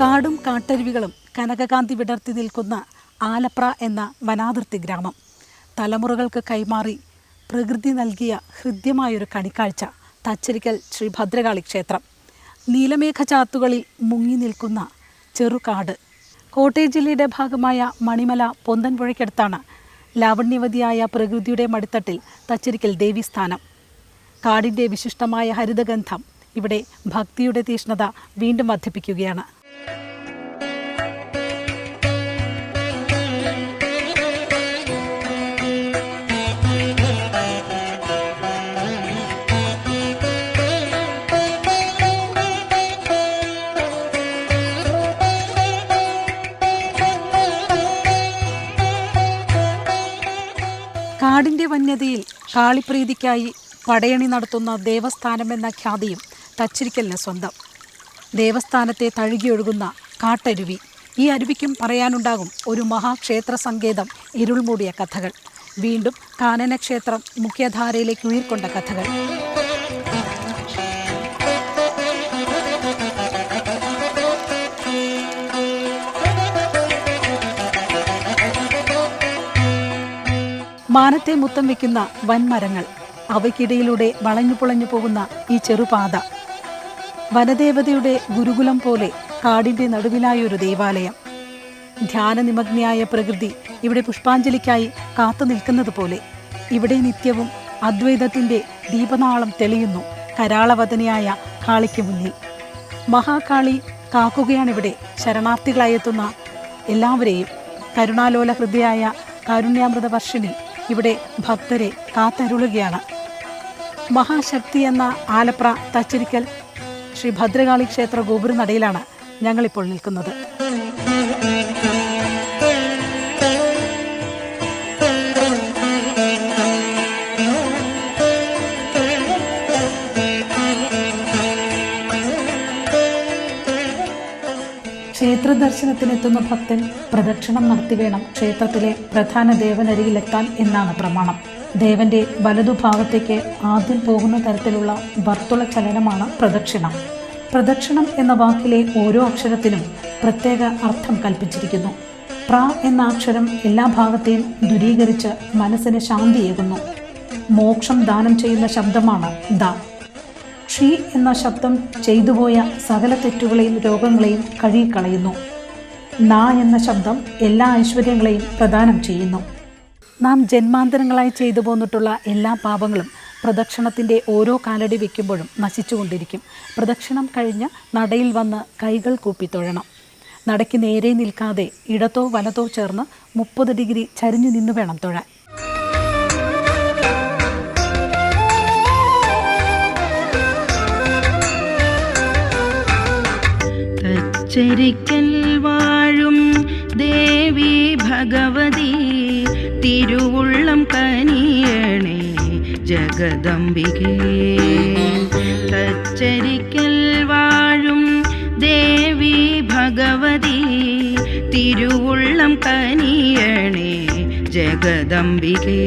കാടും കാട്ടരുവികളും കനകകാന്തി വിടർത്തി നിൽക്കുന്ന ആലപ്ര എന്ന വനാതിർത്തി ഗ്രാമം തലമുറകൾക്ക് കൈമാറി പ്രകൃതി നൽകിയ ഹൃദ്യമായൊരു കണിക്കാഴ്ച തച്ചരിക്കൽ ശ്രീ ഭദ്രകാളി ക്ഷേത്രം. നീലമേഘചാത്തുകളിൽ മുങ്ങി നിൽക്കുന്ന ചെറുകാട്. കോട്ടയം ജില്ലയുടെ ഭാഗമായ മണിമല പൊന്തൻപുഴയ്ക്കടുത്താണ് ലാവണ്യവതിയായ പ്രകൃതിയുടെ മടിത്തട്ടിൽ തച്ചരിക്കൽ ദേവീസ്ഥാനം. കാടിൻ്റെ വിശിഷ്ടമായ ഹരിതഗന്ധം ഇവിടെ ഭക്തിയുടെ തീഷ്ണത വീണ്ടും വർദ്ധിപ്പിക്കുകയാണ്. കാടിൻ്റെ വന്യതയിൽ കാളിപ്രീതിക്കായി പടയണി നടത്തുന്ന ദേവസ്ഥാനം എന്ന ഖ്യാതിയും തച്ചരിക്കലിന് സ്വന്തം. ദേവസ്ഥാനത്തെ തഴുകിയൊഴുകുന്ന കാട്ടരുവി. ഈ അരുവിക്കും പറയാനുണ്ടാകും ഒരു മഹാക്ഷേത്ര സങ്കേതം ഇരുൾമൂടിയ കഥകൾ. വീണ്ടും കാനനക്ഷേത്രം മുഖ്യധാരയിലേക്ക് ഉയർക്കൊണ്ട കഥകൾ. മാനത്തെ മുത്തം വയ്ക്കുന്ന വൻമരങ്ങൾ, അവയ്ക്കിടയിലൂടെ വളഞ്ഞു പുളഞ്ഞു പോകുന്ന ഈ ചെറുപാത. വനദേവതയുടെ ഗുരുകുലം പോലെ കാടിൻ്റെ നടുവിലായൊരു ദേവാലയം. ധ്യാനനിമഗ്നയായ പ്രകൃതി ഇവിടെ പുഷ്പാഞ്ജലിക്കായി കാത്തു നിൽക്കുന്നത് പോലെ. ഇവിടെ നിത്യവും അദ്വൈതത്തിൻ്റെ ദീപനാളം തെളിയുന്നു കരാളവദനയായ കാളിക്ക് മുന്നിൽ. മഹാകാളി കാക്കുകയാണിവിടെ ശരണാർത്ഥികളായെത്തുന്ന എല്ലാവരെയും. കരുണാലോല ഹൃദയായ കാരുണ്യാമൃത വർഷിണി ഇവിടെ ഭക്തരെ കാത്തരുളുകയാണ്. മഹാശക്തി എന്ന ആലപ്ര തച്ചരിക്കൽ ശ്രീ ഭദ്രകാളി ക്ഷേത്ര ഗോപുരനടയിലാണ് ഞങ്ങളിപ്പോൾ നിൽക്കുന്നത്. ക്ഷേത്ര ദർശനത്തിനെത്തുന്ന ഭക്തൻ പ്രദക്ഷിണം നടത്തി വേണം ക്ഷേത്രത്തിലെ പ്രധാന ദേവനരികിലെത്താൻ എന്നാണ് പ്രമാണം. ദേവന്റെ വലതുഭാഗത്തേക്ക് ആദ്യം പോകുന്ന തരത്തിലുള്ള വർത്തുള ചലനമാണ് പ്രദക്ഷിണം. പ്രദക്ഷിണം എന്ന വാക്കിലെ ഓരോ അക്ഷരത്തിനും പ്രത്യേക അർത്ഥം കൽപ്പിച്ചിരിക്കുന്നു. പ്ര എന്ന അക്ഷരം എല്ലാ ഭാഗത്തെയും ദൂരീകരിച്ച് മനസ്സിന് ശാന്തിയേകുന്നു. മോക്ഷം ദാനം ചെയ്യുന്ന ശബ്ദമാണ് ദ. ക്ഷി എന്ന ശബ്ദം ചെയ്തുപോയ സകല തെറ്റുകളെയും രോഗങ്ങളെയും കഴുകിക്കളയുന്നു. ന എന്ന ശബ്ദം എല്ലാ ഐശ്വര്യങ്ങളെയും പ്രദാനം ചെയ്യുന്നു. നാം ജന്മാന്തരങ്ങളായി ചെയ്തു പോന്നിട്ടുള്ള എല്ലാ പാപങ്ങളും പ്രദക്ഷിണത്തിൻ്റെ ഓരോ കാലടി വയ്ക്കുമ്പോഴും നശിച്ചുകൊണ്ടിരിക്കും. പ്രദക്ഷിണം കഴിഞ്ഞ് നടയിൽ വന്ന് കൈകൾ കൂപ്പി തൊഴണം. നടയ്ക്ക് നേരെ നിൽക്കാതെ ഇടത്തോ വലത്തോ ചേർന്ന് 30 ഡിഗ്രി ചരിഞ്ഞു നിന്ന് വേണം തൊഴാൻ. തച്ചരിക്കൽ വാഴും ദേവി ഭഗവതി തിരുവുള്ളം കനിയണേ ജഗദംബികേ. തച്ചരിക്കൽ വാഴും ദേവി ഭഗവതി തിരുവുള്ളം കനിയണേ ജഗദംബികേ.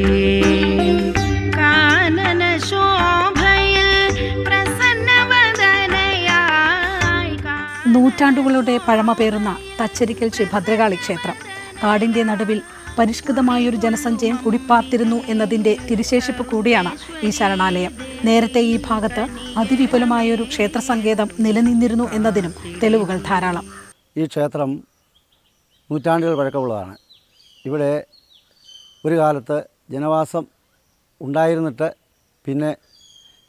കാനന ശോഭയിൽ നൂറ്റാണ്ടുകളുടെ പഴമ പേറുന്ന തച്ചരിക്കൽ ശ്രീ ഭദ്രകാളി ക്ഷേത്രം. കാടിൻ്റെ നടുവിൽ പരിഷ്കൃതമായൊരു ജനസഞ്ചയം കുടിപ്പാർത്തിരുന്നു എന്നതിൻ്റെ തിരുശേഷിപ്പ് കൂടിയാണ് ഈ ശരണാലയം. നേരത്തെ ഈ ഭാഗത്ത് അതിവിപുലമായൊരു ക്ഷേത്ര സങ്കേതം നിലനിന്നിരുന്നു എന്നതിനും തെളിവുകൾ ധാരാളം. ഈ ക്ഷേത്രം നൂറ്റാണ്ടുകൾ പഴക്കമുള്ളതാണ്. ഇവിടെ ഒരു കാലത്ത് ജനവാസം ഉണ്ടായിരുന്നിട്ട് പിന്നെ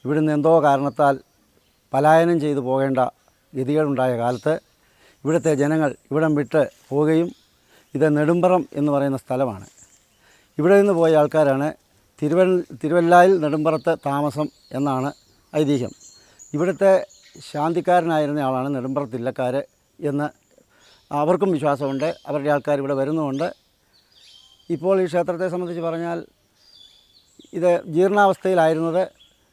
ഇവിടുന്ന് എന്തോ കാരണത്താൽ പലായനം ചെയ്തു പോകേണ്ട ഗതികേടുണ്ടായ കാലത്ത് ഇവിടുത്തെ ജനങ്ങൾ ഇവിടം വിട്ട് പോവുകയും ഇത് നെടുമ്പറം എന്ന് പറയുന്ന സ്ഥലമാണ്. ഇവിടെ നിന്ന് പോയ ആൾക്കാരാണ് തിരുവല്ലായിൽ നെടുമ്പറത്ത് താമസം എന്നാണ് ഐതിഹ്യം. ഇവിടുത്തെ ശാന്തിക്കാരനായിരുന്ന ആളാണ് നെടുമ്പറത്തില്ലക്കാർ എന്ന് അവർക്കും വിശ്വാസമുണ്ട്. അവരുടെ ആൾക്കാർ ഇവിടെ വരുന്നുമുണ്ട്. ഇപ്പോൾ ഈ ക്ഷേത്രത്തെ സംബന്ധിച്ച് പറഞ്ഞാൽ ഇത് ജീർണാവസ്ഥയിലായിരുന്നത്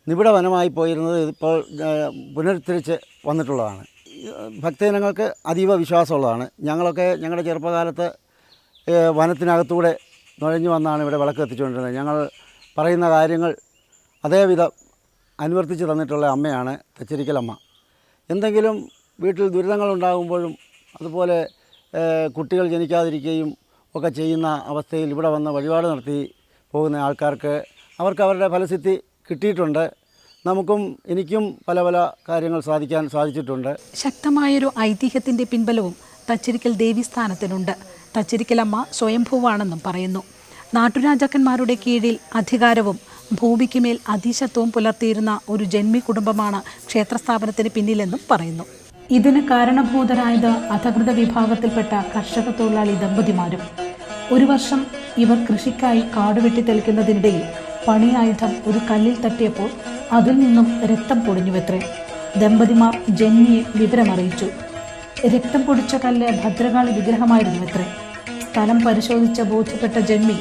നിബിഡ വനമായി പോയിരുന്നത് ഇപ്പോൾ പുനരുദ്ധരിച്ച് വന്നിട്ടുള്ളതാണ്. ഭക്തജനങ്ങൾക്ക് അതീവ വിശ്വാസമുള്ളതാണ്. ഞങ്ങളൊക്കെ ഞങ്ങളുടെ ചെറുപ്പകാലത്ത് വനത്തിനകത്തൂടെ നുഴഞ്ഞു വന്നാണ് ഇവിടെ വിളക്ക് എത്തിച്ചുകൊണ്ടിരുന്നത്. ഞങ്ങൾ പറയുന്ന കാര്യങ്ങൾ അതേവിധം അനുവർത്തിച്ച് തന്നിട്ടുള്ള അമ്മയാണ് തച്ചരിക്കലമ്മ. എന്തെങ്കിലും വീട്ടിൽ ദുരിതങ്ങളുണ്ടാകുമ്പോഴും അതുപോലെ കുട്ടികൾ ജനിക്കാതിരിക്കുകയും ഒക്കെ ചെയ്യുന്ന അവസ്ഥയിൽ ഇവിടെ വന്ന് വഴിപാട് നടത്തി പോകുന്ന ആൾക്കാർക്ക് അവർക്ക് അവരുടെ ഫലസിദ്ധി കിട്ടിയിട്ടുണ്ട്. നമുക്കും എനിക്കും പല പല കാര്യങ്ങൾ സാധിച്ചിട്ടുണ്ട്. ശക്തമായൊരു ഐതിഹ്യത്തിൻ്റെ പിൻബലവും തച്ചരിക്കൽ ദേവീസ്ഥാനത്തിനുണ്ട്. തച്ചരിക്കലമ്മ സ്വയംഭൂവാണെന്നും പറയുന്നു. നാട്ടുരാജാക്കന്മാരുടെ കീഴിൽ അധികാരവും ഭൂമിക്ക് മേൽ അധീശത്വവും പുലർത്തിയിരുന്ന ഒരു ജന്മി കുടുംബമാണ് ക്ഷേത്രസ്ഥാപനത്തിന് പിന്നിലെന്നും പറയുന്നു. ഇതിന് കാരണഭൂതരായത് അധകൃത വിഭാഗത്തിൽപ്പെട്ട കർഷക തൊഴിലാളി ദമ്പതിമാരും. ഒരു വർഷം ഇവർ കൃഷിക്കായി കാടുവെട്ടി തെളിക്കുന്നതിനിടയിൽ പണിയായുധം ഒരു കല്ലിൽ തട്ടിയപ്പോൾ അതിൽ നിന്നും രക്തം പൊടിഞ്ഞുവെത്രേ. ദമ്പതിമാർ ജന്മിയെ വിവരമറിയിച്ചു. രക്തം പൊടിച്ച കല്ല് ഭദ്രകാളി വിഗ്രഹമായിരുന്നുവെത്രേ. സ്ഥലം പരിശോധിച്ച് ബോധ്യപ്പെട്ട ജന്മി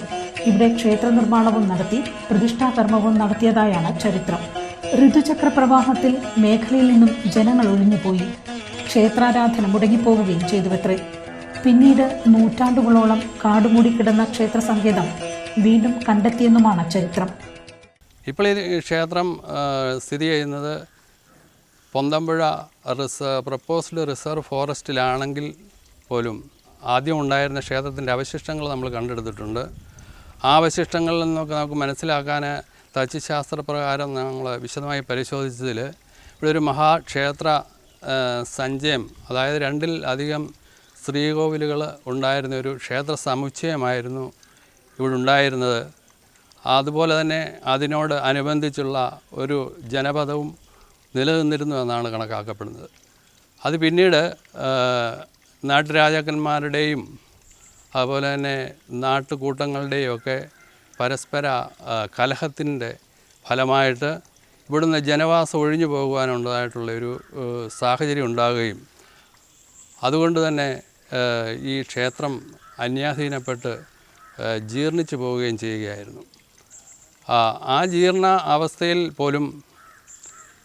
ഇവിടെ ക്ഷേത്ര നിർമ്മാണവും നടത്തി പ്രതിഷ്ഠാകർമ്മവും നടത്തിയതായാണ് ചരിത്രം. ഋതുചക്ര പ്രവാഹത്തിൽ മേഖലയിൽ നിന്നും ജനങ്ങൾ ഒഴിഞ്ഞുപോയി. ക്ഷേത്രാരാധന മുടങ്ങിപ്പോവുകയും ചെയ്തുവെത്രേ. പിന്നീട് നൂറ്റാണ്ടുകളോളം കാടുമൂടിക്കിടന്ന ക്ഷേത്ര സങ്കേതം വീണ്ടും കണ്ടെത്തിയെന്നുമാണ് ചരിത്രം. ഇപ്പോൾ ഈ ക്ഷേത്രം സ്ഥിതി ചെയ്യുന്നത് പൊന്തമ്പുഴ പ്രപ്പോസ്ഡ് റിസർവ് ഫോറസ്റ്റിലാണെങ്കിൽ പോലും ആദ്യം ഉണ്ടായിരുന്ന ക്ഷേത്രത്തിൻ്റെ അവശിഷ്ടങ്ങൾ നമ്മൾ കണ്ടെടുത്തിട്ടുണ്ട്. ആ അവശിഷ്ടങ്ങളിൽ നിന്നൊക്കെ നമുക്ക് മനസ്സിലാക്കാൻ തച്ചുശാസ്ത്രപ്രകാരം നമ്മൾ വിശദമായി പരിശോധിച്ചതിൽ ഇവിടെ ഒരു മഹാക്ഷേത്ര സഞ്ചയം, അതായത് 2ൽ അധികം ശ്രീകോവിലുകൾ ഉണ്ടായിരുന്ന ഒരു ക്ഷേത്ര സമുച്ചയമായിരുന്നു ഇവിടെ ഉണ്ടായിരുന്നത്. അതുപോലെ തന്നെ അതിനോട് അനുബന്ധിച്ചുള്ള ഒരു ജനപദവും നിലനിന്നിരുന്നു എന്നാണ് കണക്കാക്കപ്പെടുന്നത്. അത് പിന്നീട് നാട്ടുരാജാക്കന്മാരുടെയും അതുപോലെ തന്നെ നാട്ടുകൂട്ടങ്ങളുടെയും ഒക്കെ പരസ്പര കലഹത്തിൻ്റെ ഫലമായിട്ട് ഇവിടുന്ന് ജനവാസം ഒഴിഞ്ഞു പോകുവാനുള്ളതായിട്ടുള്ളൊരു സാഹചര്യം ഉണ്ടാകുകയും അതുകൊണ്ട് തന്നെ ഈ ക്ഷേത്രം അന്യാധീനപ്പെട്ട് ജീർണിച്ചു പോവുകയും ചെയ്യുകയായിരുന്നു. ആ ജീർണ അവസ്ഥയിൽ പോലും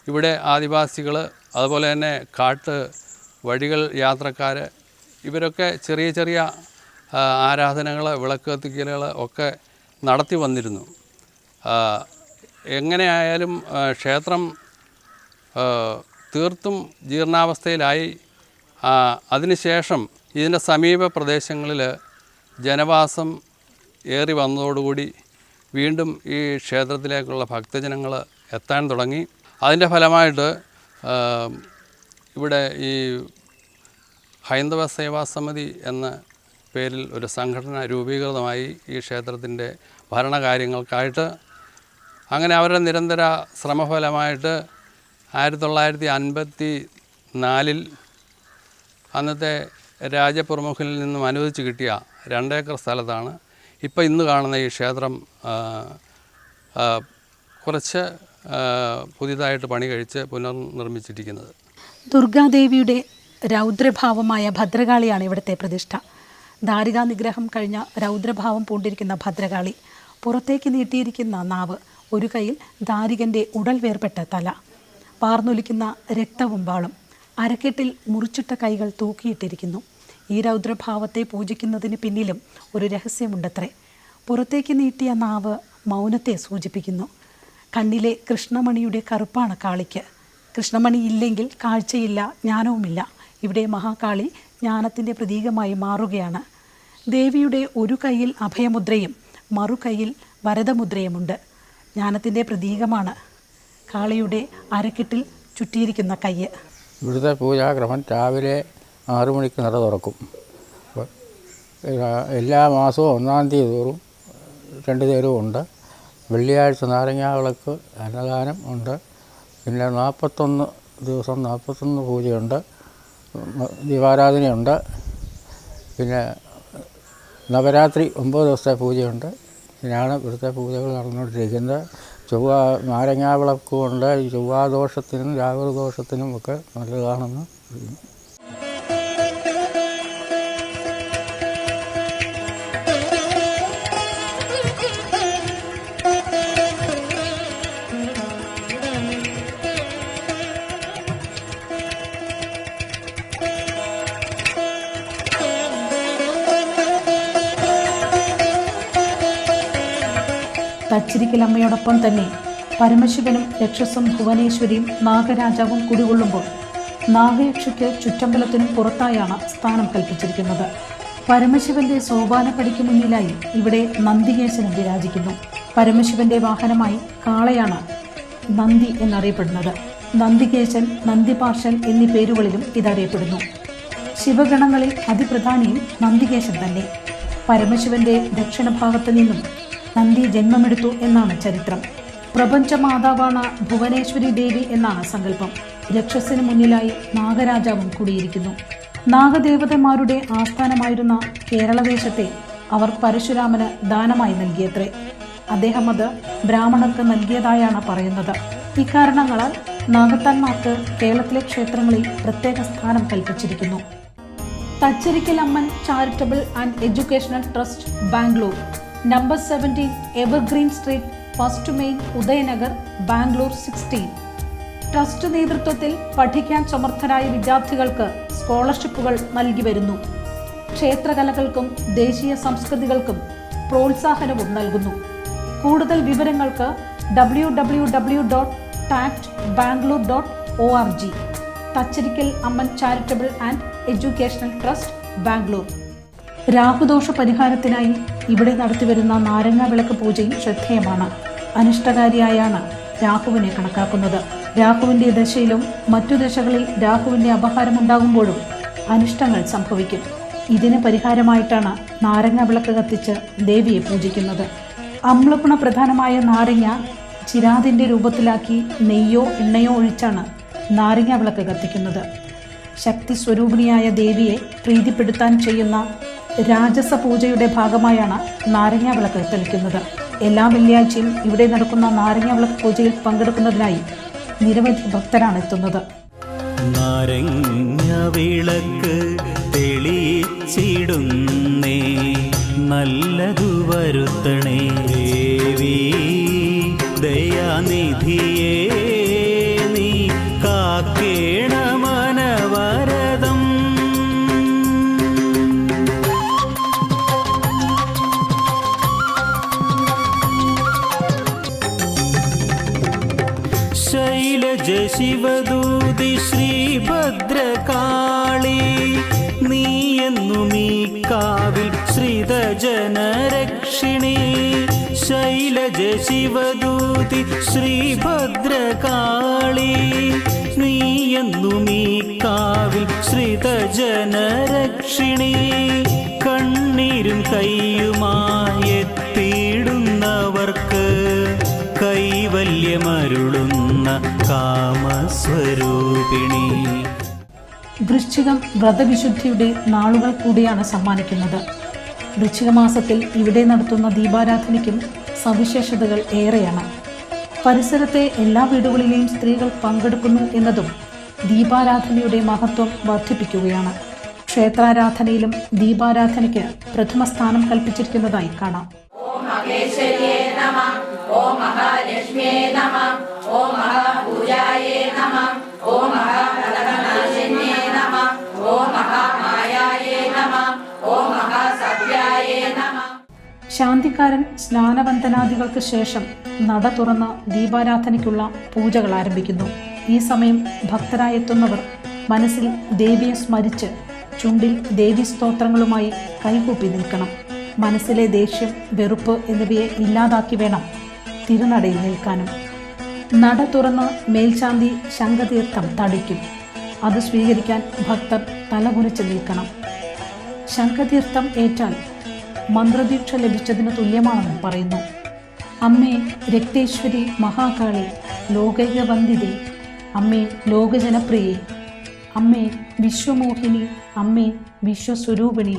ഇവിടെ ആദിവാസികൾ, അതുപോലെ തന്നെ കാട്ട് വഴികൾ യാത്രക്കാർ, ഇവരൊക്കെ ചെറിയ ചെറിയ ആരാധനകൾ, വിളക്ക് കത്തിക്കലുകൾ ഒക്കെ നടത്തി വന്നിരുന്നു. എങ്ങനെയായാലും ക്ഷേത്രം തീർത്തും ജീർണാവസ്ഥയിലായി. അതിനുശേഷം ഇതിൻ്റെ സമീപ പ്രദേശങ്ങളിൽ ജനവാസം ഏറി വന്നതോടുകൂടി വീണ്ടും ഈ ക്ഷേത്രത്തിലേക്കുള്ള ഭക്തജനങ്ങൾ എത്താൻ തുടങ്ങി. അതിൻ്റെ ഫലമായിട്ട് ഇവിടെ ഈ ഹൈന്ദവ സേവാ സമിതി എന്ന പേരിൽ ഒരു സംഘടന രൂപീകൃതമായി ഈ ക്ഷേത്രത്തിൻ്റെ ഭരണകാര്യങ്ങൾക്കായിട്ട്. അങ്ങനെ അവരുടെ നിരന്തര ശ്രമഫലമായിട്ട് 1954 അന്നത്തെ രാജപ്രമുഖനിൽ നിന്നും അനുവദിച്ച് കിട്ടിയ 2 ഏക്കർ സ്ഥലത്താണ് ഇപ്പോൾ ഇന്ന് കാണുന്ന ഈ ക്ഷേത്രം കുറച്ച് പുതിയതായിട്ട് പണി കഴിച്ച് പുനർനിർമ്മിച്ചിരിക്കുന്നത്. ദുർഗാദേവിയുടെ രൗദ്രഭാവമായ ഭദ്രകാളിയാണ് ഇവിടുത്തെ പ്രതിഷ്ഠ. ദാരികാ നിഗ്രഹം കഴിഞ്ഞ രൗദ്രഭാവം പൂണ്ടിരിക്കുന്ന ഭദ്രകാളി, പുറത്തേക്ക് നീട്ടിയിരിക്കുന്ന നാവ്, ഒരു കൈയിൽ ദാരികൻ്റെ ഉടൽ വേർപെട്ട തല, പാർന്നൊലിക്കുന്ന രക്തവും വാളും, അരക്കെട്ടിൽ മുറിച്ചിട്ട കൈകൾ തൂക്കിയിട്ടിരിക്കുന്നു. ഈ രൗദ്രഭാവത്തെ പൂജിക്കുന്നതിന് പിന്നിലും ഒരു രഹസ്യമുണ്ടത്രേ. പുറത്തേക്ക് നീട്ടിയ നാവ് മൗനത്തെ സൂചിപ്പിക്കുന്നു. കണ്ണിലെ കൃഷ്ണമണിയുടെ കറുപ്പാണ് കാളിക്ക്. കൃഷ്ണമണി ഇല്ലെങ്കിൽ കാഴ്ചയില്ല, ജ്ഞാനവുമില്ല. ഇവിടെ മഹാകാളി ജ്ഞാനത്തിൻ്റെ പ്രതീകമായി മാറുകയാണ്. ദേവിയുടെ ഒരു കൈയിൽ അഭയമുദ്രയും മറുകൈയിൽ വരദമുദ്രയുമുണ്ട്. ജ്ഞാനത്തിൻ്റെ പ്രതീകമാണ് കാളിയുടെ അരക്കെട്ടിൽ ചുറ്റിയിരിക്കുന്ന കയ്യ്. ഇവിടുത്തെ പൂജാക്രമം രാവിലെ 6 മണിക്ക് നട തുറക്കും. എല്ലാ മാസവും 1-ാം തീയതി തോറും 2 നേരവും ഉണ്ട്. വെള്ളിയാഴ്ച നാരങ്ങാവിളക്ക് അന്നദാനം ഉണ്ട്. പിന്നെ 41 ദിവസം 41 പൂജയുണ്ട്, ദീപാരാധനയുണ്ട്. പിന്നെ നവരാത്രി 9 ദിവസത്തെ പൂജയുണ്ട്. ഇതിനാണ് ഇവിടുത്തെ പൂജകൾ നടന്നുകൊണ്ടിരിക്കുന്നത്. നാരങ്ങാവിളക്കുകൊണ്ട് ചൊവ്വാദോഷത്തിനും രാഹുദോഷത്തിനും ഒക്കെ നല്ലതാണെന്ന് പറയുന്നു. തച്ചിരിക്കലമ്മയോടൊപ്പം തന്നെ പരമശിവനും രക്ഷസും ഭുവനേശ്വരിയും നാഗരാജാവും കുടികൊള്ളുമ്പോൾ നാഗയക്ഷിക്ക് ചുറ്റമ്പലത്തിനും പുറത്തായാണ് സ്ഥാനം കൽപ്പിച്ചിരിക്കുന്നത്. പരമശിവന്റെ സോപാനപ്പടിക്ക് മുന്നിലായി ഇവിടെ നന്ദികേശനും വിരാജിക്കുന്നു. പരമശിവന്റെ വാഹനമായി കാളയാണ് നന്ദി എന്നറിയപ്പെടുന്നത്. നന്ദികേശൻ, നന്ദിപാർശൻ എന്നീ പേരുകളിലും ഇതറിയപ്പെടുന്നു. ശിവഗണങ്ങളിൽ അതിപ്രധാനിയും നന്ദികേശൻ തന്നെ. പരമശിവന്റെ ദക്ഷിണഭാഗത്ത് നിന്നും നന്ദി ജന്മമെടുത്തു എന്നാണ് ചരിത്രം. പ്രപഞ്ചമാതാവാണ് ഭുവനേശ്വരി ദേവി എന്നാണ് സങ്കല്പം. രക്ഷസിന് മുന്നിലായി നാഗരാജാവും കുടിയിരിക്കുന്നു. നാഗദേവതന്മാരുടെ ആസ്ഥാനമായിരുന്ന കേരളദേശത്തെ അവർ പരശുരാമന് ദാനമായി നൽകിയത്രേ. അദ്ദേഹം അത് ബ്രാഹ്മണർക്ക് നൽകിയതായാണ് പറയുന്നത്. ഇക്കാരണങ്ങളാൽ നാഗത്താന്മാർക്ക് കേരളത്തിലെ ക്ഷേത്രങ്ങളിൽ പ്രത്യേക സ്ഥാനം കൽപ്പിച്ചിരിക്കുന്നു. Thacharikkal Amman charitable and educational trust, Bangalore, number 17 evergreen street, first main, Udayanagar, Bangalore 16. Trust നേതൃത്വത്തിൽ പഠിക്കാൻ സമർത്ഥരായ വിദ്യാർത്ഥികൾക്ക് സ്കോളർഷിപ്പുകൾ നൽകി വരുന്നു. ക്ഷേത്രകലകൾക്കും ദേശീയ സംസ്കൃതികൾക്കും പ്രോത്സാഹനവും നൽകുന്നു. കൂടുതൽ വിവരങ്ങൾക്ക് www.tactbangalore.org. Thacharikkal Amman charitable and educational trust, Bangalore. രാഹുദോഷ പരിഹാരത്തിനായി ഇവിടെ നടത്തിവരുന്ന നാരങ്ങ വിളക്ക് പൂജയും ശ്രദ്ധേയമാണ്. അനിഷ്ടകാരിയായാണ് രാഹുവിനെ കണക്കാക്കുന്നത്. രാഹുവിൻ്റെ ദശയിലും മറ്റു ദശകളിൽ രാഹുവിൻ്റെ അപഹാരമുണ്ടാകുമ്പോഴും അനിഷ്ടങ്ങൾ സംഭവിക്കും. ഇതിന് പരിഹാരമായിട്ടാണ് നാരങ്ങ വിളക്ക് കത്തിച്ച് ദേവിയെ പൂജിക്കുന്നത്. അമ്ലഗുണ പ്രധാനമായ നാരങ്ങ ചിരാതിൻ്റെ രൂപത്തിലാക്കി നെയ്യോ എണ്ണയോ ഒഴിച്ചാണ് നാരങ്ങ വിളക്ക് കത്തിക്കുന്നത്. ശക്തി സ്വരൂപിണിയായ ദേവിയെ പ്രീതിപ്പെടുത്താൻ ചെയ്യുന്ന രാജസ പൂജയുടെ ഭാഗമായാണ് നാരങ്ങ വിളക്ക് തെളിക്കുന്നത്. എല്ലാ വെള്ളിയാഴ്ചയും ഇവിടെ നടക്കുന്ന നാരങ്ങ വിളക്ക് പൂജയിൽ പങ്കെടുക്കുന്നതിനായി നിരവധി ഭക്തരാണ് എത്തുന്നത്. നാരങ്ങ വിളക്ക് തെളിച്ചിടുന്നേ, നല്ലതു വരുത്തണേ ദേവി, ദയാനിധിയേ നീ കാക്കേണ മനവരദം. ശൈലജ ശിവദൂതി ശ്രീഭദ്രകാളി, നീയെന്നും ഈ കാവിൽ ശ്രിതജനരക്ഷിണി. ശൈലജ ശിവദൂതി ശ്രീഭദ്രകാളി, നീയെന്നും ഈ കാവിൽ ശ്രിതജനരക്ഷിണി. കണ്ണീരും കൈയുമായെത്തിയിടുന്നവർക്ക് കൈവല്യമരുളുന്ന കാമസ്വരൂപിണി. വൃശ്ചികം വ്രതവിശുദ്ധിയുടെ നാളുകൾ കൂടിയാണ് സമ്മാനിക്കുന്നത്. വൃശ്ചിക മാസത്തിൽ ഇവിടെ നടത്തുന്ന ദീപാരാധനയ്ക്കും സവിശേഷതകൾ ഏറെയാണ്. പരിസരത്തെ എല്ലാ വീടുകളിലെയും സ്ത്രീകൾ പങ്കെടുക്കുന്നു എന്നതും ദീപാരാധനയുടെ മഹത്വം വർദ്ധിപ്പിക്കുകയാണ്. ക്ഷേത്രാരാധനയിലും ദീപാരാധനയ്ക്ക് പ്രഥമ സ്ഥാനം കൽപ്പിച്ചിരിക്കുന്നതായി കാണാം. ഓം മഹേശ്വരിയേ നമഃ, ഓം മഹാലക്ഷ്മിയേ നമഃ, ഓം മഹാപൂജായേ നമഃ, ഓം മഹാകലഹനാശിന്യേ നമഃ, ഓം മഹാമായായേ നമഃ, ഓം മഹാസത്യായേ നമഃ. ശാന്തിക്കാരൻ സ്നാനവന്ദനാദികൾക്ക് ശേഷം നട തുറന്ന് ദീപാരാധനയ്ക്കുള്ള പൂജകൾ ആരംഭിക്കുന്നു. ഈ സമയം ഭക്തരായെത്തുന്നവർ മനസ്സിൽ ദേവിയെ സ്മരിച്ച് ചുണ്ടിൽ ദേവീസ്തോത്രങ്ങളുമായി കൈകൂപ്പി നിൽക്കണം. മനസ്സിലെ ദേഷ്യം, വെറുപ്പ് എന്നിവയെ ഇല്ലാതാക്കി വേണം തിരുനടയിൽ നിൽക്കാനും. നട തുറന്ന് മേൽശാന്തി ശംഖതീർത്ഥം തളിക്കും. അത് സ്വീകരിക്കാൻ ഭക്തർ തലകുനിച്ച് നിൽക്കണം. ശംഖതീർത്ഥം ഏറ്റാൽ മന്ത്രദീക്ഷ ലഭിച്ചതിന് തുല്യമാണെന്ന് പറയുന്നു. അമ്മേ രക്തേശ്വരി മഹാകാളി, ലോകൈകവന്ദിതേ, അമ്മേ ലോകജനപ്രിയേ, അമ്മേ വിശ്വമോഹിനി, അമ്മേ വിശ്വസ്വരൂപിണി,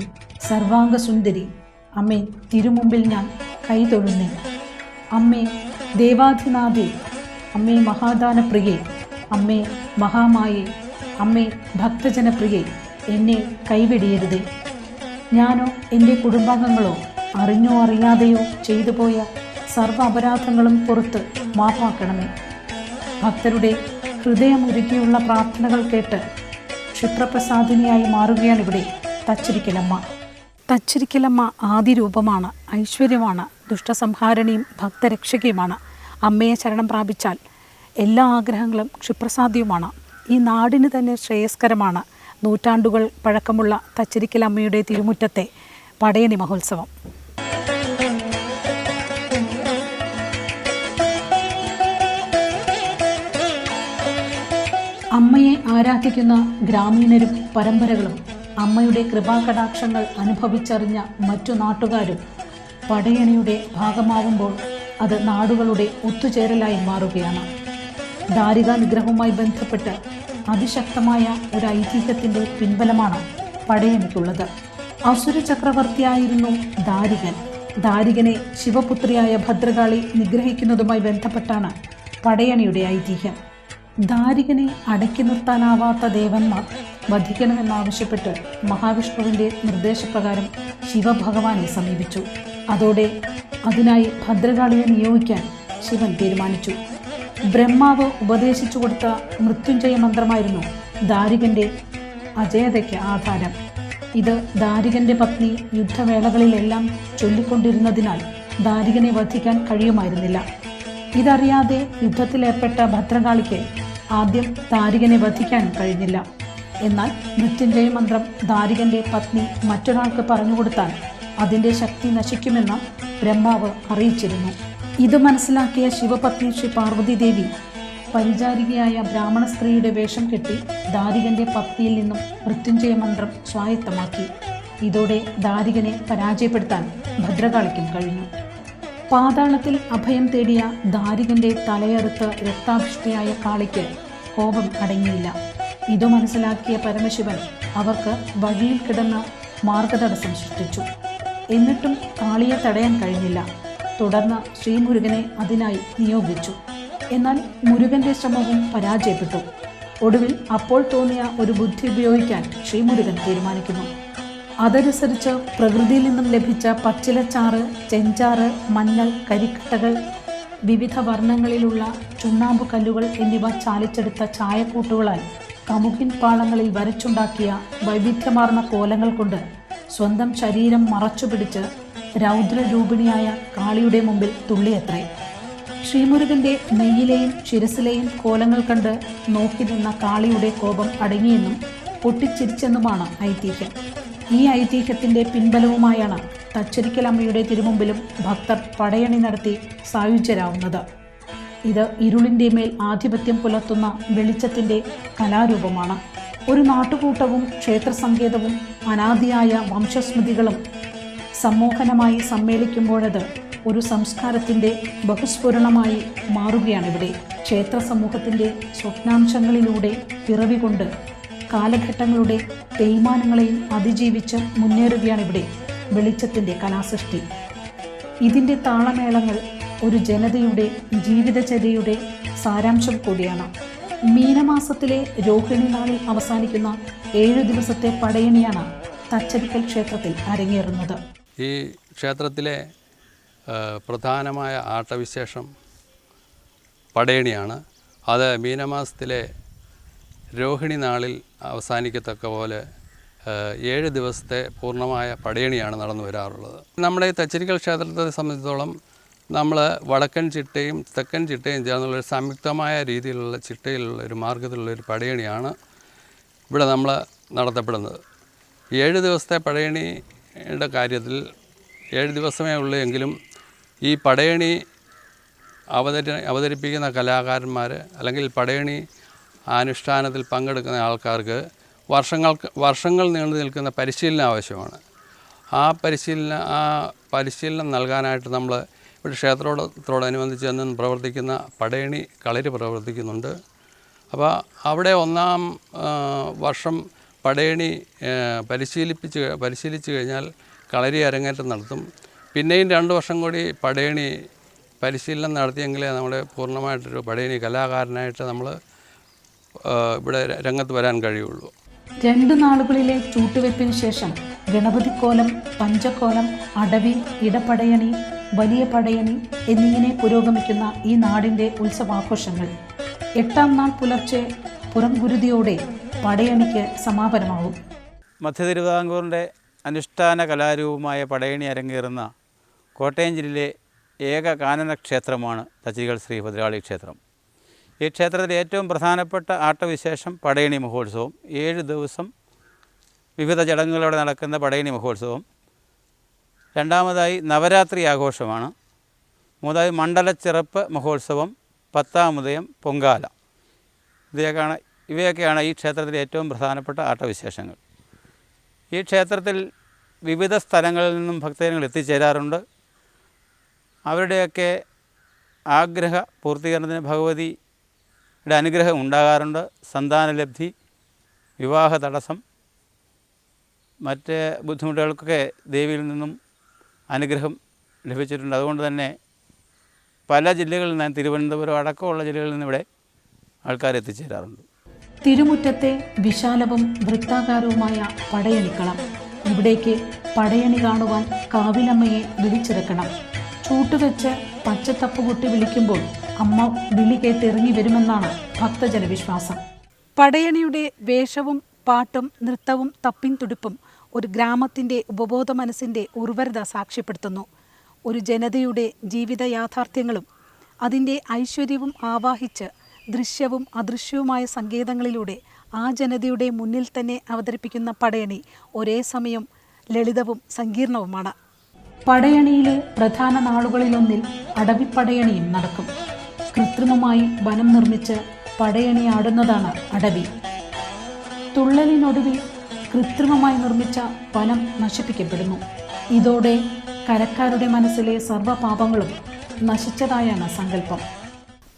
സർവാംഗസുന്ദരി, അമ്മേ തിരുമുമ്പിൽ ഞാൻ കൈതൊഴുന്നേ. അമ്മേ ദേവാധിനാഥേ, അമ്മേ മഹാദാനപ്രിയേ, അമ്മേ മഹാമായേ, അമ്മേ ഭക്തജനപ്രിയേ, എന്നെ കൈവെടിയരുതേ. ഞാനോ എൻ്റെ കുടുംബാംഗങ്ങളോ അറിഞ്ഞോ അറിയാതെയോ ചെയ്തു പോയ സർവ്വ അപരാധങ്ങളും പുറത്ത് മാപ്പാക്കണമേ. ഭക്തരുടെ ഹൃദയമുരുകിയുള്ള പ്രാർത്ഥനകൾ കേട്ട് ക്ഷിപ്രപ്രസാദിനിയായി മാറുകയാണിവിടെ തച്ചിരിക്കലമ്മ. തച്ചിരിക്കലമ്മ ആദിരൂപമാണ്, ഐശ്വര്യമാണ്, ദുഷ്ടസംഹാരണിയും ഭക്തരക്ഷകയുമാണ്. അമ്മയെ ശരണം പ്രാപിച്ചാൽ എല്ലാ ആഗ്രഹങ്ങളും ക്ഷിപ്രസാദ്യവുമാണ്. ഈ നാടിന് തന്നെ ശ്രേയസ്കരമാണ് നൂറ്റാണ്ടുകൾ പഴക്കമുള്ള തച്ചിരിക്കലമ്മയുടെ തിരുമുറ്റത്തെ പടയണി മഹോത്സവം. അമ്മയെ ആരാധിക്കുന്ന ഗ്രാമീണരും പരമ്പരകളും അമ്മയുടെ കൃപാകടാക്ഷങ്ങൾ അനുഭവിച്ചറിഞ്ഞ മറ്റു നാട്ടുകാരും പടയണിയുടെ ഭാഗമാകുമ്പോൾ അത് നാടുകളുടെ ഒത്തുചേരലായി മാറുകയാണ്. ദാരികാനുഗ്രഹവുമായി ബന്ധപ്പെട്ട് അതിശക്തമായ ഒരു ഐതിഹ്യത്തിൻ്റെ പിൻബലമാണ് പടയണിക്കുള്ളത്. അസുര ചക്രവർത്തിയായിരുന്നു ദാരികൻ. ദാരികനെ ശിവപുത്രിയായ ഭദ്രകാളി നിഗ്രഹിക്കുന്നതുമായി ബന്ധപ്പെട്ടാണ് പടയണിയുടെ ഐതിഹ്യം. ദാരികനെ അടക്കി നിർത്താനാവാത്ത ദേവന്മാർ വധിക്കണമെന്നാവശ്യപ്പെട്ട് മഹാവിഷ്ണുവിൻ്റെ നിർദ്ദേശപ്രകാരം ശിവഭഗവാനെ സമീപിച്ചു. അതോടെ അതിനായി ഭദ്രകാളിയെ നിയോഗിക്കാൻ ശിവൻ തീരുമാനിച്ചു. ബ്രഹ്മാവ് ഉപദേശിച്ചു കൊടുത്ത മൃത്യുഞ്ജയ മന്ത്രമായിരുന്നു ദാരികൻ്റെ അജയതയ്ക്ക് ആധാരം. ഇത് ദാരികൻ്റെ പത്നി യുദ്ധവേളകളിലെല്ലാം ചൊല്ലിക്കൊണ്ടിരുന്നതിനാൽ ദാരികനെ വധിക്കാൻ കഴിയുമായിരുന്നില്ല. ഇതറിയാതെ യുദ്ധത്തിലേർപ്പെട്ട ഭദ്രകാളിക്ക് ആദ്യം ദാരികനെ വധിക്കാൻ കഴിഞ്ഞില്ല. എന്നാൽ മൃത്യുഞ്ജയ മന്ത്രം ദാരികൻ്റെ പത്നി മറ്റൊരാൾക്ക് പറഞ്ഞുകൊടുത്താൽ അതിൻ്റെ ശക്തി നശിക്കുമെന്ന് ബ്രഹ്മാവ് അറിയിച്ചിരുന്നു. ഇത് മനസ്സിലാക്കിയ ശിവപത്നി ശ്രീ പാർവതി ദേവി പരിചാരികയായ ബ്രാഹ്മണ സ്ത്രീയുടെ വേഷം കെട്ടി ദാരികൻ്റെ പത്നിയിൽ നിന്നും മൃത്യുഞ്ജയ മന്ത്രം സ്വായത്തമാക്കി. ഇതോടെ ദാരികനെ പരാജയപ്പെടുത്താൻ ഭദ്രകാളിക്കും കഴിഞ്ഞു. പാതാളത്തിൽ അഭയം തേടിയ ദാരികൻ്റെ തലയറുത്ത് രക്താഭിഷ്ടിയായ കാളിക്ക് കോപം അടങ്ങിയില്ല. ഇതു മനസ്സിലാക്കിയ പരമശിവൻ അവർക്ക് വഴിയിൽ കിടന്ന് മാർഗതടസ്സം സൃഷ്ടിച്ചു. എന്നിട്ടും കാളിയെ തടയാൻ കഴിഞ്ഞില്ല. തുടർന്ന് ശ്രീമുരുകനെ അതിനായി നിയോഗിച്ചു. എന്നാൽ മുരുകൻ്റെ ശ്രമവും പരാജയപ്പെട്ടു. ഒടുവിൽ അപ്പോൾ തോന്നിയ ഒരു ബുദ്ധി ഉപയോഗിക്കാൻ ശ്രീമുരുകൻ തീരുമാനിക്കുന്നു. അതനുസരിച്ച് പ്രകൃതിയിൽ നിന്നും ലഭിച്ച പച്ചിലച്ചാറ്, ചെഞ്ചാറ്, മഞ്ഞൾ, കരിക്കട്ടകൾ, വിവിധ വർണ്ണങ്ങളിലുള്ള ചുണ്ണാമ്പ് കല്ലുകൾ എന്നിവ ചാലിച്ചെടുത്ത ചായക്കൂട്ടുകളാൽ കമുകിൻ പാളങ്ങളിൽ വരച്ചുണ്ടാക്കിയ വൈവിധ്യമാർന്ന കോലങ്ങൾ കൊണ്ട് സ്വന്തം ശരീരം മറച്ചുപിടിച്ച് രൗദ്രരൂപിണിയായ കാളിയുടെ മുമ്പിൽ തുള്ളിയത്രേ. ശ്രീമുരുകൻ്റെ നെയ്യിലെയും ശിരസിലെയും കോലങ്ങൾ കണ്ട് നോക്കി നിന്ന കാളിയുടെ കോപം അടങ്ങിയെന്നും പൊട്ടിച്ചിരിച്ചെന്നുമാണ് ഐതിഹ്യം. ഈ ഐതിഹ്യത്തിൻ്റെ പിൻബലവുമായാണ് തച്ചരിക്കലമ്മയുടെ തിരുമുമ്പിലും ഭക്തർ പടയണി നടത്തി സായുജ്യരാവുന്നത്. ഇത് ഇരുളിൻ്റെ മേൽ ആധിപത്യം പുലർത്തുന്ന വെളിച്ചത്തിൻ്റെ കലാരൂപമാണ്. ഒരു നാട്ടുകൂട്ടവും ക്ഷേത്രസങ്കേതവും അനാദിയായ വംശസ്മൃതികളും സമ്മോഹനമായി സമ്മേളിക്കുമ്പോഴത് ഒരു സംസ്കാരത്തിൻ്റെ ബഹുസ്ഫുരണമായി മാറുകയാണിവിടെ. ക്ഷേത്ര സമൂഹത്തിൻ്റെ സ്വപ്നാംശങ്ങളിലൂടെ പിറവികൊണ്ട് കാലഘട്ടങ്ങളുടെ തേയ്മാനങ്ങളെയും അതിജീവിച്ച് മുന്നേറുകയാണിവിടെ വെളിച്ചത്തിൻ്റെ കലാസൃഷ്ടി. ഇതിൻ്റെ താളമേളങ്ങൾ ഒരു ജനതയുടെ ജീവിതചര്യയുടെ സാരാംശം കൂടിയാണ്. മീനമാസത്തിലെ രോഹിണി നാളിൽ അവസാനിക്കുന്ന 7 ദിവസത്തെ പടയണിയാണ് തച്ചരിക്കൽ ക്ഷേത്രത്തിൽ അരങ്ങേറുന്നത്. ഈ ക്ഷേത്രത്തിലെ പ്രധാനമായ ആട്ടവിശേഷം പടയണിയാണ്. അത് മീനമാസത്തിലെ രോഹിണി നാളിൽ അവസാനിക്കത്തക്ക പോലെ 7 ദിവസത്തെ പൂർണ്ണമായ പടയണിയാണ് നടന്നു വരാറുള്ളത്. നമ്മുടെ ഈ തച്ചരിക്കൽ ക്ഷേത്രത്തെ സംബന്ധിച്ചിടത്തോളം നമ്മൾ വടക്കൻ ചിട്ടയും തെക്കൻ ചിട്ടയും ചേർന്നുള്ളൊരു സംയുക്തമായ രീതിയിലുള്ള ചിട്ടയിലുള്ള ഒരു മാർഗത്തിലുള്ളൊരു പടയണിയാണ് ഇവിടെ നമ്മൾ നടത്തപ്പെടുന്നത്. 7 ദിവസത്തെ പടയണിയുടെ കാര്യത്തിൽ 7 ദിവസമേ ഉള്ളൂ എങ്കിലും ഈ പടയണി അവതരിപ്പിക്കുന്ന കലാകാരന്മാർ അല്ലെങ്കിൽ പടയണി അനുഷ്ഠാനത്തിൽ പങ്കെടുക്കുന്ന ആൾക്കാർക്ക് വർഷങ്ങൾ നീണ്ടു നിൽക്കുന്ന പരിശീലനം ആവശ്യമാണ്. ആ പരിശീലനം നൽകാനായിട്ട് നമ്മൾ ഇവിടെ ക്ഷേത്രത്തോടനുബന്ധിച്ച് എന്നും പ്രവർത്തിക്കുന്ന പടയണി കളരി പ്രവർത്തിക്കുന്നുണ്ട്. അപ്പോൾ അവിടെ ഒന്നാം വർഷം പടയണി പരിശീലിച്ച് കഴിഞ്ഞാൽ കളരി അരങ്ങേറ്റം നടത്തും. പിന്നെയും 2 വർഷം കൂടി പടയണി പരിശീലനം നടത്തിയെങ്കിലേ നമ്മുടെ പൂർണ്ണമായിട്ടൊരു പടയണി കലാകാരനായിട്ട് നമ്മൾ ഇവിടെ രംഗത്ത് വരാൻ കഴിയുള്ളൂ. 2 നാളുകളിലെ ചൂട്ടുവെപ്പിന് ശേഷം ഗണപതിക്കോലം, പഞ്ചക്കോലം, അടവി, ഇടപടയണി, വലിയ പടയണി എന്നിങ്ങനെ പുരോഗമിക്കുന്ന ഈ നാടിൻ്റെ ഉത്സവാഘോഷങ്ങൾ 8ാം നാൾ പുലർച്ചെ പുറംഗുരുതിയോടെ പടയണിക്ക് സമാപനമാകും. മധ്യ തിരുവിതാംകൂറിൻ്റെ അനുഷ്ഠാന കലാരൂപമായ പടയണി അരങ്ങേറുന്ന കോട്ടയം ജില്ലയിലെ ഏക കാനന ക്ഷേത്രമാണ് തച്ചിരിക്കൽ ശ്രീ ഭദ്രകാളി ക്ഷേത്രം. ഈ ക്ഷേത്രത്തിലെ ഏറ്റവും പ്രധാനപ്പെട്ട ആട്ടവിശേഷം പടയണി മഹോത്സവം. 7 ദിവസം വിവിധ ചടങ്ങുകളോടെ നടക്കുന്ന പടയണി മഹോത്സവം. രണ്ടാമതായി നവരാത്രി ആഘോഷമാണ്. മൂന്നാമതായി മണ്ഡലച്ചിറപ്പ് മഹോത്സവം, 10ാം ഉദയം, പൊങ്കാല. ഇവയൊക്കെയാണ് ഈ ക്ഷേത്രത്തിലെ ഏറ്റവും പ്രധാനപ്പെട്ട ആട്ടവിശേഷങ്ങൾ. ഈ ക്ഷേത്രത്തിൽ വിവിധ സ്ഥലങ്ങളിൽ നിന്നും ഭക്തജനങ്ങൾ എത്തിച്ചേരാറുണ്ട്. അവരുടെയൊക്കെ ആഗ്രഹ പൂർത്തീകരണത്തിന് ഭഗവതിയുടെ അനുഗ്രഹം ഉണ്ടാകാറുണ്ട്. സന്താനലബ്ധി, വിവാഹ തടസ്സം, മറ്റ് ബുദ്ധിമുട്ടുകൾക്കൊക്കെ ദേവിയിൽ നിന്നും അനുഗ്രഹം ലഭിച്ചിട്ടുണ്ട്. അതുകൊണ്ട് തന്നെ പല ജില്ലകളിൽ നിന്ന്, തിരുവനന്തപുരം അടക്കമുള്ള ജില്ലകളിൽ നിന്ന് ഇവിടെ ആൾക്കാർ എത്തിച്ചേരാറുണ്ട്. തിരുമുറ്റത്തെ വിശാലവും വൃത്താകാരവുമായ പടയണിക്കളം. ഇവിടേക്ക് പടയണി കാണുവാൻ കാവിലമ്മയെ വിളിച്ചിറക്കണം. ചൂട്ടുവെച്ച് പച്ചത്തപ്പുകുട്ടി വിളിക്കുമ്പോൾ അമ്മ വിളി കേട്ടിറങ്ങി വരുമെന്നാണ് ഭക്തജനവിശ്വാസം. പടയണിയുടെ വേഷവും പാട്ടും നൃത്തവും തപ്പിൻതുടിപ്പും ഒരു ഗ്രാമത്തിൻ്റെ ഉപബോധ മനസ്സിൻ്റെ ഉർവരത സാക്ഷ്യപ്പെടുത്തുന്നു. ഒരു ജനതയുടെ ജീവിത യാഥാർത്ഥ്യങ്ങളും അതിൻ്റെ ഐശ്വര്യവും ആവാഹിച്ച് ദൃശ്യവും അദൃശ്യവുമായ സങ്കേതങ്ങളിലൂടെ ആ ജനതയുടെ മുന്നിൽ തന്നെ അവതരിപ്പിക്കുന്ന പടയണി ഒരേ സമയം ലളിതവും സങ്കീർണവുമാണ്. പടയണിയിലെ പ്രധാന നാളുകളിലൊന്നിൽ അടവിപ്പടയണിയും നടക്കും. കൃത്രിമമായി വനം നിർമ്മിച്ച് പടയണി ആടുന്നതാണ് അടവി. തുള്ളലിനൊടുവിൽ കൃത്രിമമായി നിർമ്മിച്ച വനം നശിപ്പിക്കപ്പെടുന്നു. ഇതോടെ കരക്കാരുടെ മനസ്സിലെ സർവ്വപാപങ്ങളും നശിച്ചതായാണ് സങ്കല്പം.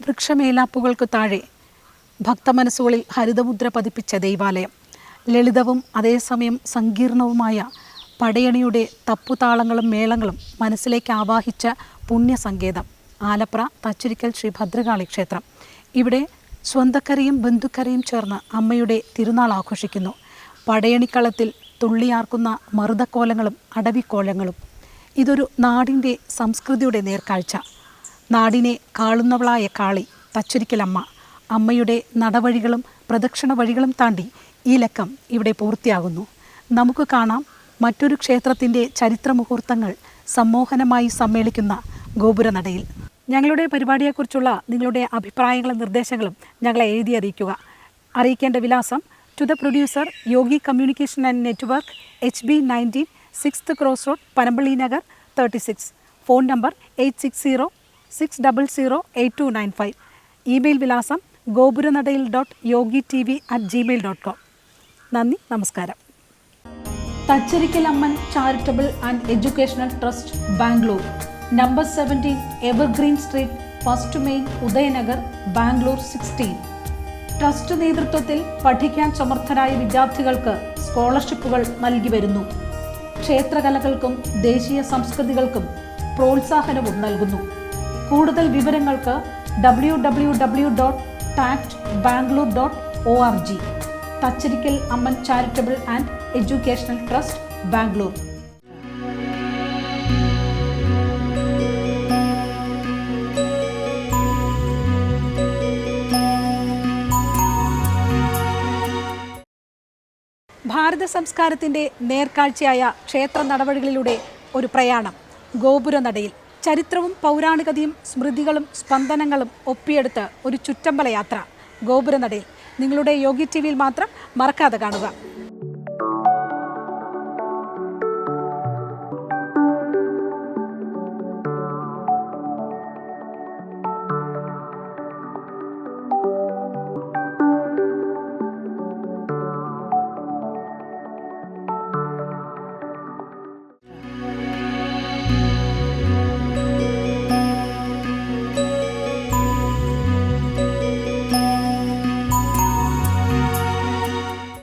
വൃക്ഷമേലാപ്പുകൾക്ക് താഴെ ഭക്തമനസ്സുകളിൽ ഹരിതമുദ്ര പതിപ്പിച്ച ദൈവാലയം. ലളിതവും അതേസമയം സങ്കീർണവുമായ പടയണിയുടെ തപ്പുതാളങ്ങളും മേളങ്ങളും മനസ്സിലേക്ക് ആവാഹിച്ച പുണ്യസങ്കേതം ആലപ്ര തച്ചിരിക്കൽ ശ്രീ ഭദ്രകാളി ക്ഷേത്രം. ഇവിടെ സ്വന്തക്കരയും ബന്ധുക്കരയും ചേർന്ന് അമ്മയുടെ തിരുനാൾ ആഘോഷിക്കുന്നു. പടയണിക്കളത്തിൽ തുള്ളിയാർക്കുന്ന മറുതക്കോലങ്ങളും അടവിക്കോലങ്ങളും. ഇതൊരു നാടിൻ്റെ സംസ്കൃതിയുടെ നേർക്കാഴ്ച. നാടിനെ കാളുന്നവളായ കാളി തച്ചിരിക്കലമ്മ. അമ്മയുടെ നടവഴികളും പ്രദക്ഷിണ വഴികളും താണ്ടി ഈ ലക്കം ഇവിടെ പൂർത്തിയാകുന്നു. നമുക്ക് കാണാം മറ്റൊരു ക്ഷേത്രത്തിൻ്റെ ചരിത്രമുഹൂർത്തങ്ങൾ സമ്മോഹനമായി സമ്മേളിക്കുന്ന ഗോപുരനടയിൽ. ഞങ്ങളുടെ പരിപാടിയെക്കുറിച്ചുള്ള നിങ്ങളുടെ അഭിപ്രായങ്ങളും നിർദ്ദേശങ്ങളും ഞങ്ങളെ എഴുതി അറിയിക്കുക. അറിയിക്കേണ്ട വിലാസം: to the producer, Yogi communication and network, HB 19, 6th Cross Road, Panampilly Nagar 36. Phone number 8606008295. Email വിലാസം gopuranadail.yogitv@gmail.com. നന്ദി, നമസ്കാരം. Thacharikkal Amman charitable and educational trust, Bangalore. Number 17 evergreen street, 1st Main, Udayanagar, Bangalore 16. Trust നേതൃത്വത്തിൽ പഠിക്കാൻ സമർത്ഥരായ വിദ്യാർത്ഥികൾക്ക് സ്കോളർഷിപ്പുകൾ നൽകി വരുന്നു. ക്ഷേത്രകലകൾക്കും ദേശീയ സംസ്കൃതികൾക്കും പ്രോത്സാഹനവും നൽകുന്നു. കൂടുതൽ വിവരങ്ങൾക്ക് www.tactbangalore.org. Thacharikkal Amman charitable and educational trust, Bangalore. ഭാരത സംസ്കാരത്തിൻ്റെ നേർക്കാഴ്ചയായ ക്ഷേത്ര നടവഴികളിലൂടെ ഒരു പ്രയാണം ഗോപുരനടയിൽ. ചരിത്രവും പൗരാണികതയും സ്മൃതികളും സ്പന്ദനങ്ങളും ഒപ്പിയെടുത്ത് ഒരു ചുറ്റമ്പല യാത്ര ഗോപുരനടയിൽ. നിങ്ങളുടെ യോഗി TV യിൽ മാത്രം. മറക്കാതെ കാണുക.